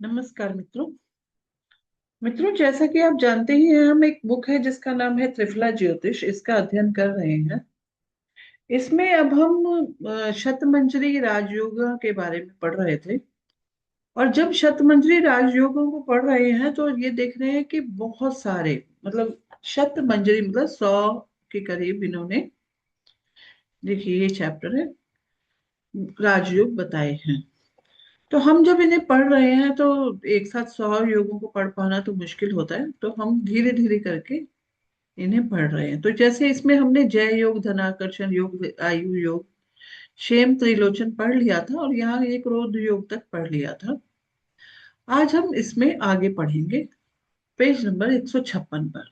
नमस्कार मित्रों। जैसा कि आप जानते ही हैं, हम एक बुक है जिसका नाम है त्रिफला ज्योतिष, इसका अध्ययन कर रहे हैं। इसमें अब हम शतमंजरी राजयोग के बारे में पढ़ रहे थे। और जब शतमंजरी राजयोगों को पढ़ रहे हैं तो ये देख रहे हैं कि बहुत सारे, मतलब शतमंजरी मतलब 100 के करीब इन्होंने, देखिए ये चैप्टर है, राजयोग बताए हैं। तो हम जब इन्हें पढ़ रहे हैं तो एक साथ 100 योगों को पढ़ पाना तो मुश्किल होता है, तो हम धीरे धीरे करके इन्हें पढ़ रहे हैं। तो जैसे इसमें हमने जय योग, धनाकर्षण योग, आयु योग, क्षेम त्रिलोचन पढ़ लिया था और यहाँ एक रोध योग तक पढ़ लिया था। आज हम इसमें आगे पढ़ेंगे पेज नंबर 156 पर।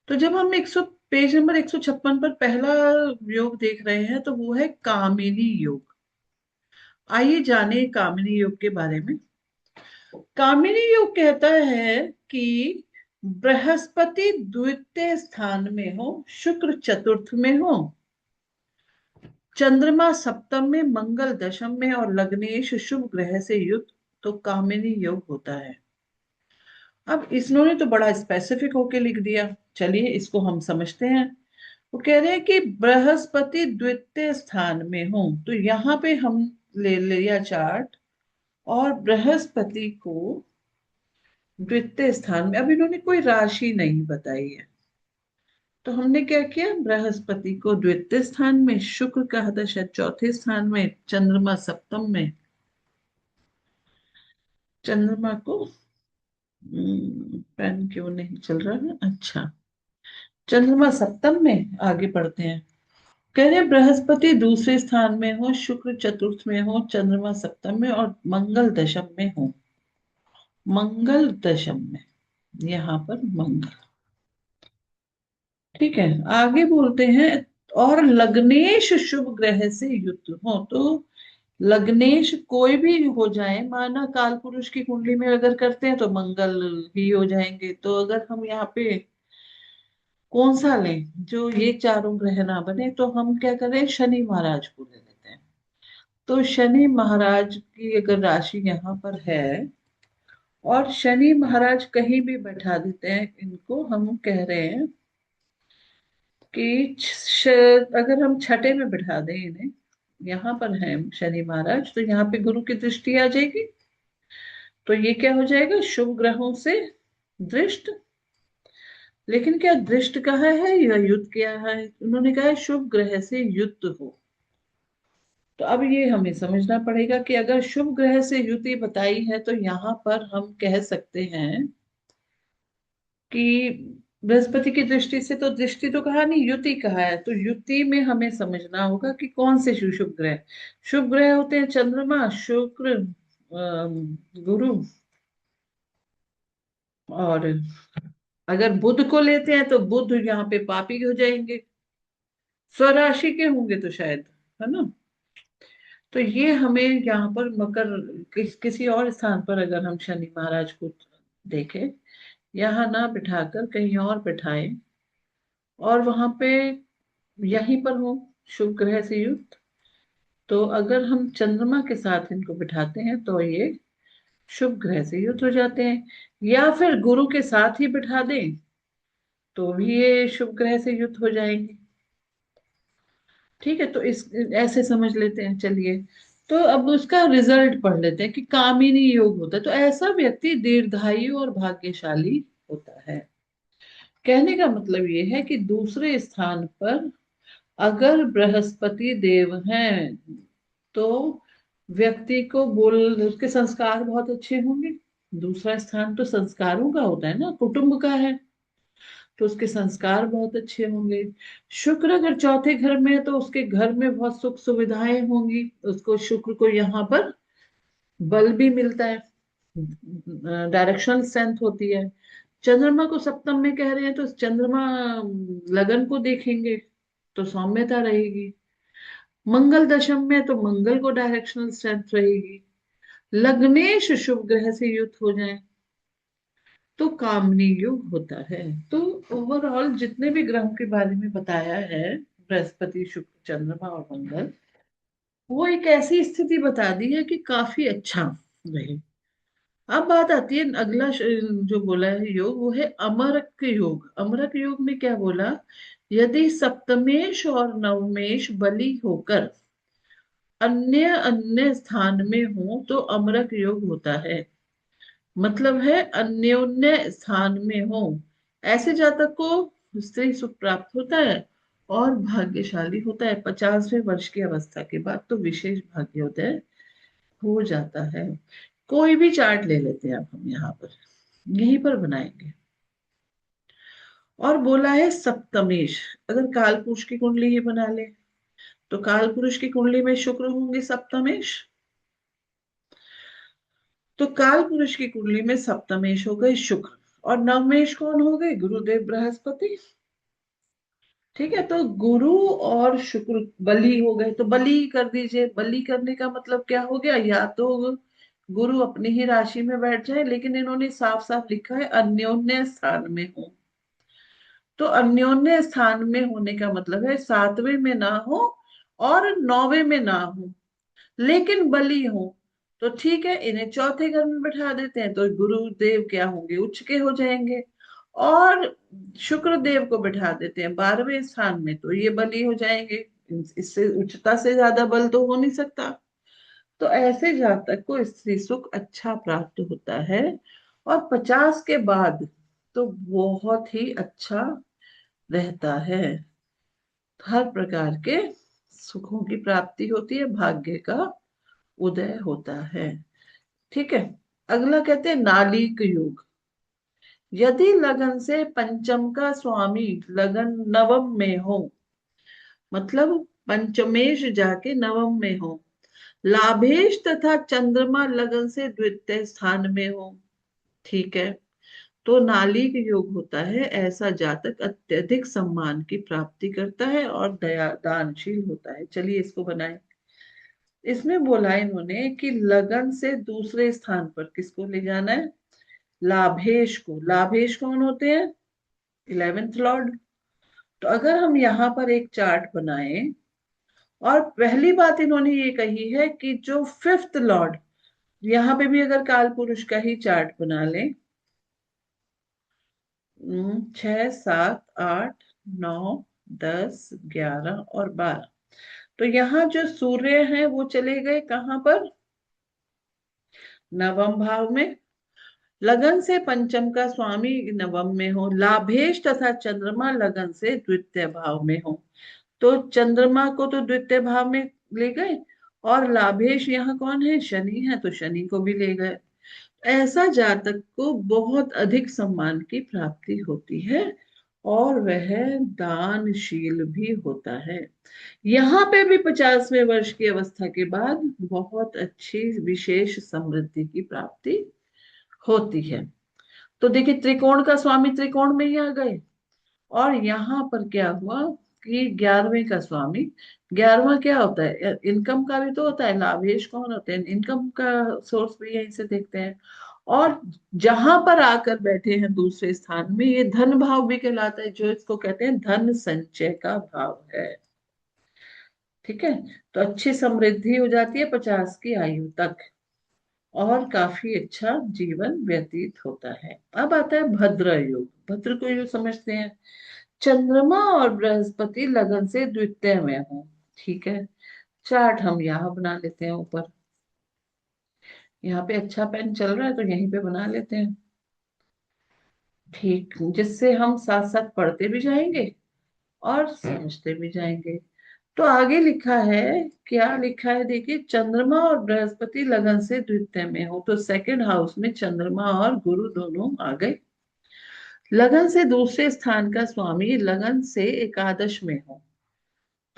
तो जब हम 100 पेज नंबर 156 पर पहला योग देख रहे हैं तो वो है कामिनी योग। आइए जाने कामिनी योग के बारे में। कामिनी योग कहता है कि बृहस्पति द्वितीय स्थान में हो, शुक्र चतुर्थ में हो, चंद्रमा सप्तम में, मंगल दशम में और लग्नेश शुभ ग्रह से युक्त, तो कामिनी योग होता है। अब इन्होंने तो बड़ा स्पेसिफिक होके लिख दिया। चलिए इसको हम समझते हैं। वो कह रहे हैं कि बृहस्पति द्वितीय स्थान में हो, तो यहाँ पे हम ले लिया चार्ट और बृहस्पति को द्वितीय स्थान में, अब इन्होंने कोई राशि नहीं बताई है, तो हमने क्या किया, बृहस्पति को द्वितीय स्थान में, शुक्र का दशा चौथे स्थान में, चंद्रमा सप्तम में, चंद्रमा को पेन क्यों नहीं चल रहा है, अच्छा, चंद्रमा सप्तम में, आगे पढ़ते हैं। कह रहे हैं बृहस्पति दूसरे स्थान में हो, शुक्र चतुर्थ में हो, चंद्रमा सप्तम में और मंगल दशम में हो। मंगल दशम में, यहाँ पर मंगल, ठीक है। आगे बोलते हैं और लग्नेश शुभ ग्रह से युक्त हो, तो लग्नेश कोई भी हो जाए, माना काल पुरुष की कुंडली में अगर करते हैं तो मंगल ही हो जाएंगे। तो अगर हम यहाँ पे कौन सा लें जो ये चारों ग्रह ना बने, तो हम क्या करें, शनि महाराज को ले लेते हैं। तो शनि महाराज की अगर राशि यहाँ पर है और शनि महाराज कहीं भी बैठा देते हैं, इनको हम कह रहे हैं कि अगर हम छठे में बिठा दें इन्हें, यहाँ पर है शनि महाराज, तो यहाँ पे गुरु की दृष्टि आ जाएगी। तो ये क्या हो जाएगा, शुभ ग्रहों से दृष्ट। लेकिन क्या दृष्ट कहा है या युद्ध किया है, उन्होंने कहा है शुभ ग्रह से युद्ध हो। तो अब ये हमें समझना पड़ेगा कि अगर शुभ ग्रह से युति बताई है तो यहाँ पर हम कह सकते हैं कि बृहस्पति की दृष्टि से, तो दृष्टि तो कहा नहीं, युति कहा है, तो युति में हमें समझना होगा कि कौन से शुभ ग्रह। शुभ ग्रह होते हैं चंद्रमा, शुक्र, गुरु, और अगर बुध को लेते हैं तो बुध यहाँ पे पापी हो जाएंगे, स्वराशि के होंगे तो शायद, है ना। तो ये हमें यहाँ पर मकर, किसी और स्थान पर अगर हम शनि महाराज को देखें, यहाँ ना बिठाकर कहीं और बिठाएं और वहां पे यहीं पर हो शुभ ग्रह से युक्त, तो अगर हम चंद्रमा के साथ इनको बिठाते हैं तो ये शुभ ग्रह से युक्त हो जाते हैं। या फिर गुरु के साथ ही बिठा दें तो भी ये शुभ ग्रह से युक्त हो जाएंगे। ठीक है, तो इस ऐसे समझ लेते हैं। चलिए, तो अब उसका रिजल्ट पढ़ लेते हैं कि कामिनी योग होता है, तो ऐसा व्यक्ति दीर्घायु और भाग्यशाली होता है। कहने का मतलब ये है कि दूसरे स्थान पर अगर बृहस्पति देव हैं तो व्यक्ति को बोल, उसके संस्कार बहुत अच्छे होंगे। दूसरा स्थान तो संस्कारों का होता है ना, कुटुंब का है, तो उसके संस्कार बहुत अच्छे होंगे। शुक्र अगर चौथे घर में है तो उसके घर में बहुत सुख सुविधाएं होंगी, उसको शुक्र को यहाँ पर बल भी मिलता है, डायरेक्शनल स्ट्रेंथ होती है। चंद्रमा को सप्तम में कह रहे हैं तो चंद्रमा लगन को देखेंगे तो सौम्यता रहेगी। मंगल दशम में तो मंगल को डायरेक्शनल स्ट्रेंथ रहेगी। लग्नेश शुभ ग्रह से युक्त हो जाए तो कामनी युग होता है। तो ओवरऑल जितने भी ग्रहों के बारे में बताया है, बृहस्पति, शुक्र, चंद्रमा और मंगल, वो एक ऐसी स्थिति बता दी है कि काफी अच्छा रहे। अब बात आती है अगला जो बोला है योग, वो है अमरक योग। अमरक योग में क्या बोला, यदि सप्तमेश और नवमेश बलि होकर अन्य अन्य स्थान में हो तो अमरक योग होता है। मतलब है अन्योन्य स्थान में हो, ऐसे जातक को स्त्री सुख प्राप्त होता है और भाग्यशाली होता है। 50वें वर्ष की अवस्था के बाद तो विशेष भाग्योदय हो जाता है। कोई भी चार्ट ले लेते हैं अब हम यहाँ पर, यहीं पर बनाएंगे। और बोला है सप्तमेश, अगर काल पुरुष की कुंडली ही बना ले तो काल पुरुष की कुंडली में शुक्र होंगे सप्तमेश, तो काल पुरुष की कुंडली में सप्तमेश हो गए शुक्र, और नवमेश कौन हो गए, गुरुदेव बृहस्पति। ठीक है, तो गुरु और शुक्र बलि हो गए, तो बलि कर दीजिए। बलि करने का मतलब क्या हो गया, या तो गुरु अपनी ही राशि में बैठ जाए, लेकिन इन्होंने साफ साफ लिखा है अन्योन्य स्थान में हो। तो अन्योन्य स्थान में होने का मतलब है 7वें में ना हो और 9वें में ना हो, लेकिन बली हो, तो ठीक है, इन्हें चौथे घर में बैठा देते हैं, तो गुरुदेव क्या होंगे, उच्च के हो जाएंगे। और शुक्र देव को बैठा देते हैं 12वें स्थान में, तो ये बली हो जाएंगे। इससे उच्चता से ज्यादा बल तो हो नहीं सकता। तो ऐसे जातक को स्त्री सुख अच्छा प्राप्त होता है। और 50 के बाद तो बहुत ही अच्छा रहता है, हर प्रकार के सुखों की प्राप्ति होती है, भाग्य का उदय होता है। ठीक है, अगला कहते हैं नालीक योग। यदि लगन से पंचम का स्वामी लगन नवम में हो, मतलब पंचमेश जाके नवम में हो, लाभेश तथा चंद्रमा लगन से द्वितीय स्थान में हो, ठीक है, तो नालीक योग होता है। ऐसा जातक अत्यधिक सम्मान की प्राप्ति करता है और दया दानशील होता है। चलिए इसको बनाएं। इसमें बोला इन्होंने कि लगन से दूसरे स्थान पर किसको ले जाना है, लाभेश को। लाभेश कौन होते हैं, 11th लॉर्ड। तो अगर हम यहाँ पर एक चार्ट बनाएं, और पहली बात इन्होंने ये कही है कि जो 5th लॉर्ड, यहाँ पे भी अगर काल पुरुष का ही चार्ट बना लें, 6 7 8 9 10 11 और 12, तो यहाँ जो सूर्य है वो चले गए कहाँ पर, नवम भाव में। लगन से पंचम का स्वामी नवम में हो, लाभेश तथा चंद्रमा लगन से द्वितीय भाव में हो, तो चंद्रमा को तो द्वितीय भाव में ले गए, और लाभेश यहाँ कौन है, शनि है, तो शनि को भी ले गए। ऐसा जातक को बहुत अधिक सम्मान की प्राप्ति होती है और वह दानशील भी होता है। यहाँ पे भी 50वें वर्ष की अवस्था के बाद बहुत अच्छी विशेष समृद्धि की प्राप्ति होती है। तो देखिए त्रिकोण का स्वामी त्रिकोण में ही आ गए, और यहाँ पर क्या हुआ कि 11वें का स्वामी, 11वां क्या होता है, इनकम का भी तो होता है। लाभेश कौन होते हैं, इनकम का सोर्स भी यहीं से देखते हैं। और जहां पर आकर बैठे हैं दूसरे स्थान में, ये धन भाव भी कहलाता है, जो इसको कहते हैं धन संचय का भाव है। ठीक है, तो अच्छी समृद्धि हो जाती है 50 की आयु तक, और काफी अच्छा जीवन व्यतीत होता है। अब आता है भद्र योग। भद्र को योग समझते हैं, चंद्रमा और बृहस्पति लगन से द्वितीय में हो। ठीक है, चार्ट हम यहाँ बना लेते हैं ऊपर, यहाँ पे अच्छा पेन चल रहा है तो यहीं पे बना लेते हैं। ठीक, जिससे हम साथ साथ पढ़ते भी जाएंगे और समझते भी जाएंगे। तो आगे लिखा है, क्या लिखा है देखिए, चंद्रमा और बृहस्पति लगन से द्वितीय में हो, तो सेकंड हाउस में चंद्रमा और गुरु दोनों आ गए। लगन से दूसरे स्थान का स्वामी लगन से एकादश में हो,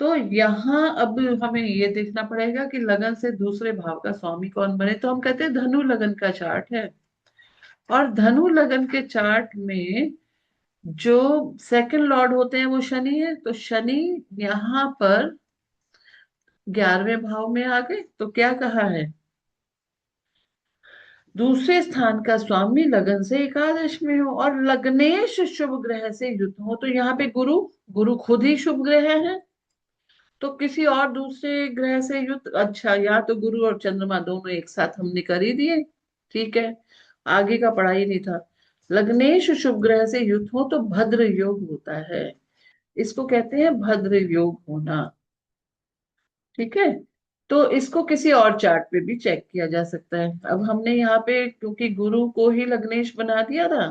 तो यहाँ अब हमें ये देखना पड़ेगा कि लगन से दूसरे भाव का स्वामी कौन बने। तो हम कहते हैं धनु लगन का चार्ट है, और धनु लगन के चार्ट में जो सेकंड लॉर्ड होते हैं वो शनि है, तो शनि यहाँ पर 11वें भाव में आ गए। तो क्या कहा है, दूसरे स्थान का स्वामी लगन से एकादश में हो और लग्नेश शुभ ग्रह से युक्त हो, तो यहाँ पे गुरु, गुरु खुद ही शुभ ग्रह है, तो किसी और दूसरे ग्रह से युक्त, अच्छा, या तो गुरु और चंद्रमा दोनों एक साथ हमने कर ही दिए। ठीक है, आगे का पढ़ा ही नहीं था। लग्नेश शुभ ग्रह से युक्त हो तो भद्र योग होता है, इसको कहते हैं भद्र योग होना। ठीक है, तो इसको किसी और चार्ट पे भी चेक किया जा सकता है। अब हमने यहाँ पे क्योंकि गुरु को ही लग्नेश बना दिया था,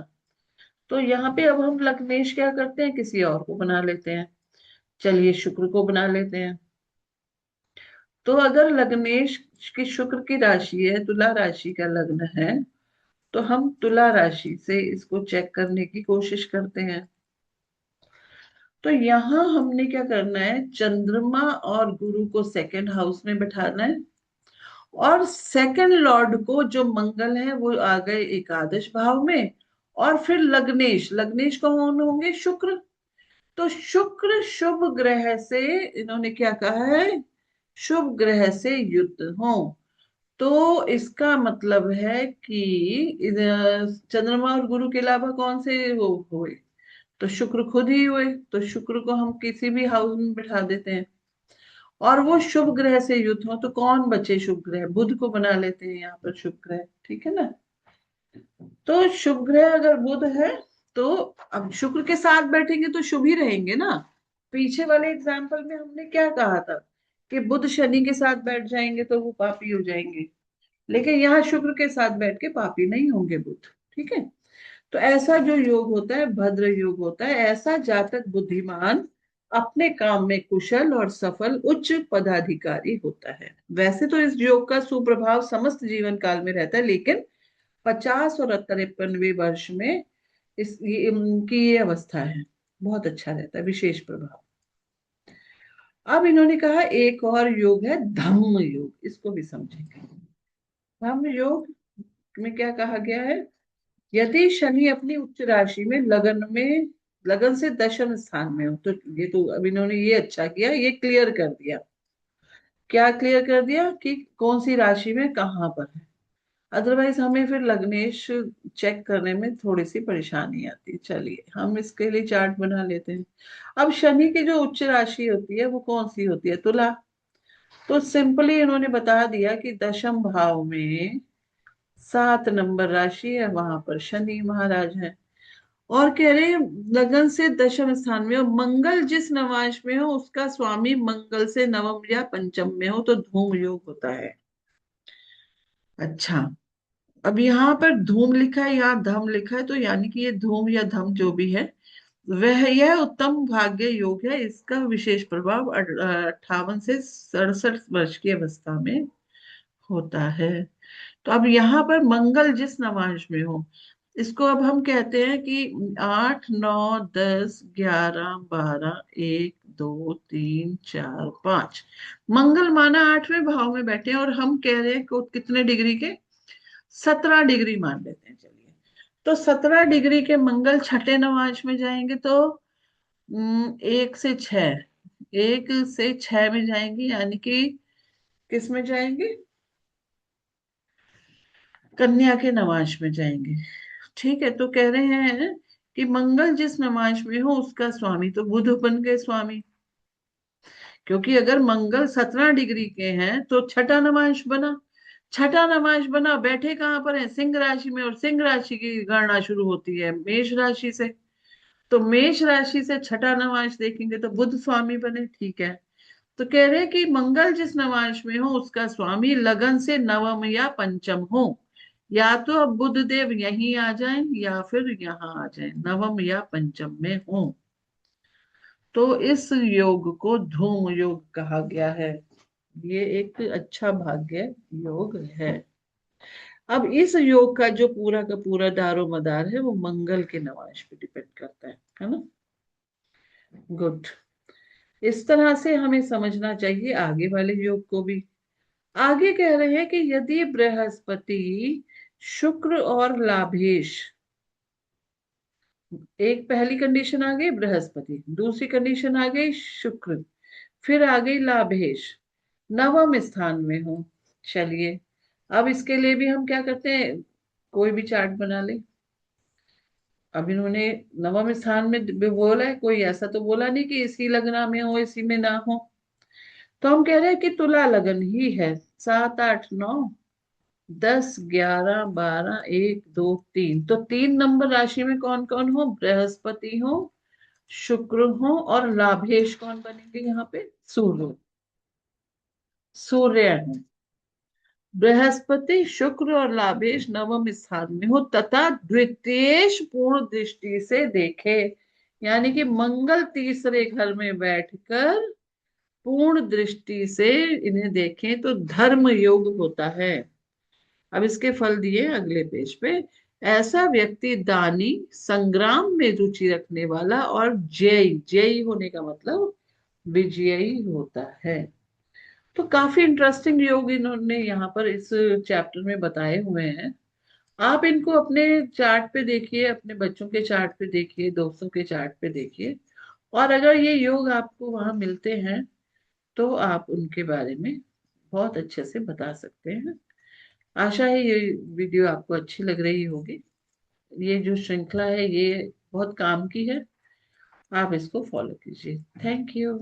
तो यहाँ पे अब हम लग्नेश क्या करते हैं, किसी और को बना लेते हैं। चलिए शुक्र को बना लेते हैं। तो अगर लग्नेश की शुक्र की राशि है, तुला राशि का लग्न है, तो हम तुला राशि से इसको चेक करने की कोशिश करते हैं। तो यहां हमने क्या करना है, चंद्रमा और गुरु को सेकंड हाउस में बैठाना है, और सेकंड लॉर्ड को जो मंगल है वो आ गए एकादश भाव में, और फिर लग्नेश, लग्नेश कौन होंगे, शुक्र। तो शुक्र शुभ ग्रह से, इन्होंने क्या कहा है, शुभ ग्रह से युद्ध हो। तो इसका मतलब है कि चंद्रमा और गुरु के अलावा कौन से वो हुए, तो शुक्र खुद ही हुए। तो शुक्र को हम किसी भी हाउस में बिठा देते हैं, और वो शुभ ग्रह से युत हो, तो कौन बचे शुभ ग्रह, बुध को बना लेते हैं यहाँ पर शुभ ग्रह। ठीक है ना, तो शुभ ग्रह अगर बुध है, तो अब शुक्र के साथ बैठेंगे तो शुभ ही रहेंगे ना। पीछे वाले एग्जाम्पल में हमने क्या कहा था, कि बुध शनि के साथ बैठ जाएंगे तो वो पापी हो जाएंगे, लेकिन यहाँ शुक्र के साथ बैठ के पापी नहीं होंगे बुध। ठीक है, तो ऐसा जो योग होता है भद्र योग होता है, ऐसा जातक बुद्धिमान, अपने काम में कुशल और सफल उच्च पदाधिकारी होता है। वैसे तो इस योग का सुप्रभाव समस्त जीवन काल में रहता है, लेकिन 50 और 53वें वर्ष में इनकी ये अवस्था है, बहुत अच्छा रहता है, विशेष प्रभाव। अब इन्होंने कहा एक और योग है धम्म योग, इसको भी समझेंगे। धम्म योग में क्या कहा गया है, यदि शनि अपनी उच्च राशि में लगन से दशम स्थान में हो, तो ये तो अब इन्होंने ये अच्छा किया, ये क्लियर कर दिया। क्या क्लियर कर दिया कि कौन सी राशि में कहाँ पर है, अदरवाइज हमें फिर लग्नेश चेक करने में थोड़ी सी परेशानी आती है। चलिए हम इसके लिए चार्ट बना लेते हैं। अब शनि की जो उच्च राशि होती है वो कौन सी होती है, तुला। तो सिंपली इन्होंने बता दिया कि दशम भाव में 7 नंबर राशि है, वहां पर शनि महाराज है। और कह रहे हैं लगन से दशम स्थान में हो, मंगल जिस नवांश में हो उसका स्वामी मंगल से नवम या पंचम में हो तो धूम योग होता है। अच्छा, अब यहाँ पर धूम लिखा है, यहाँ धम लिखा है, तो यानी कि ये धूम या धम जो भी है वह, यह उत्तम भाग्य योग है। इसका विशेष प्रभाव 58 से 67 वर्ष की अवस्था में होता है। तो अब यहाँ पर मंगल जिस नवांश में हो, इसको अब हम कहते हैं कि 8 9 10 11 12 1 2 3 4 5, मंगल माना 8वें भाव में बैठे हैं, और हम कह रहे हैं कि कितने डिग्री के, 17 डिग्री मान लेते हैं। चलिए, तो 17 डिग्री के मंगल छठे नवांश में जाएंगे, तो 1 से 6, 1 से 6 में जाएंगे, यानी कि किस में जाएंगे, कन्या के नवांश में जाएंगे। ठीक है, तो कह रहे हैं कि मंगल जिस नवांश में हो उसका स्वामी, तो बुध बन गए स्वामी, क्योंकि अगर मंगल 17 डिग्री के हैं तो छठा नवांश बना। छठा नवांश बना, बैठे कहाँ पर है, सिंह राशि में, और सिंह राशि की गणना शुरू होती है मेष राशि से। तो मेष राशि से छठा नवांश देखेंगे तो बुध स्वामी बने। ठीक है, तो कह रहे हैं कि मंगल जिस नवांश में हो उसका स्वामी लगन से नवम या पंचम हो, या तो अब बुध देव यहीं आ जाएं या फिर यहाँ आ जाएं, नवम या पंचम में हो, तो इस योग को धूम योग कहा गया है। ये एक अच्छा भाग्य योग है। अब इस योग का जो पूरा का पूरा दारो मदार है वो मंगल के नवांश पे डिपेंड करता है ना। गुड, इस तरह से हमें समझना चाहिए आगे वाले योग को भी। आगे कह रहे हैं कि यदि बृहस्पति, शुक्र और लाभेश, एक पहली कंडीशन आ गई बृहस्पति, दूसरी कंडीशन आ गई शुक्र, फिर आ गई लाभेश, नवम स्थान में हो। चलिए, अब इसके लिए भी हम क्या करते हैं, कोई भी चार्ट बना ले। अब इन्होंने नवम स्थान में भी बोला है, कोई ऐसा तो बोला नहीं कि इसी लग्न में हो इसी में ना हो, तो हम कह रहे हैं कि तुला लगन ही है, 7 8 9, 10, 11, 12, 1, 2, 3, तो 3 नंबर राशि में कौन कौन हो? बृहस्पति हो, शुक्र हो, और लाभेश कौन बनेंगे यहाँ पे? सूर्य। सूर्य है। बृहस्पति, शुक्र और लाभेश नवम स्थान में हो तथा द्वितीयेश पूर्ण दृष्टि से देखे, यानी कि मंगल तीसरे घर में बैठकर पूर्ण दृष्टि से इन्हें देखें तो धर्म योग होता है। अब इसके फल दिए अगले पेज पे। ऐसा व्यक्ति दानी, संग्राम में रुचि रखने वाला और जयी, जयी होने का मतलब विजयी होता है। तो काफी इंटरेस्टिंग योग इन्होंने यहाँ पर इस चैप्टर में बताए हुए हैं। आप इनको अपने चार्ट पे देखिए, अपने बच्चों के चार्ट पे देखिए, दोस्तों के चार्ट पे देखिए, और अगर ये योग आपको वहां मिलते हैं तो आप उनके बारे में बहुत अच्छे से बता सकते हैं। आशा है ये वीडियो आपको अच्छी लग रही होगी। ये जो श्रृंखला है ये बहुत काम की है, आप इसको फॉलो कीजिए। Thank you.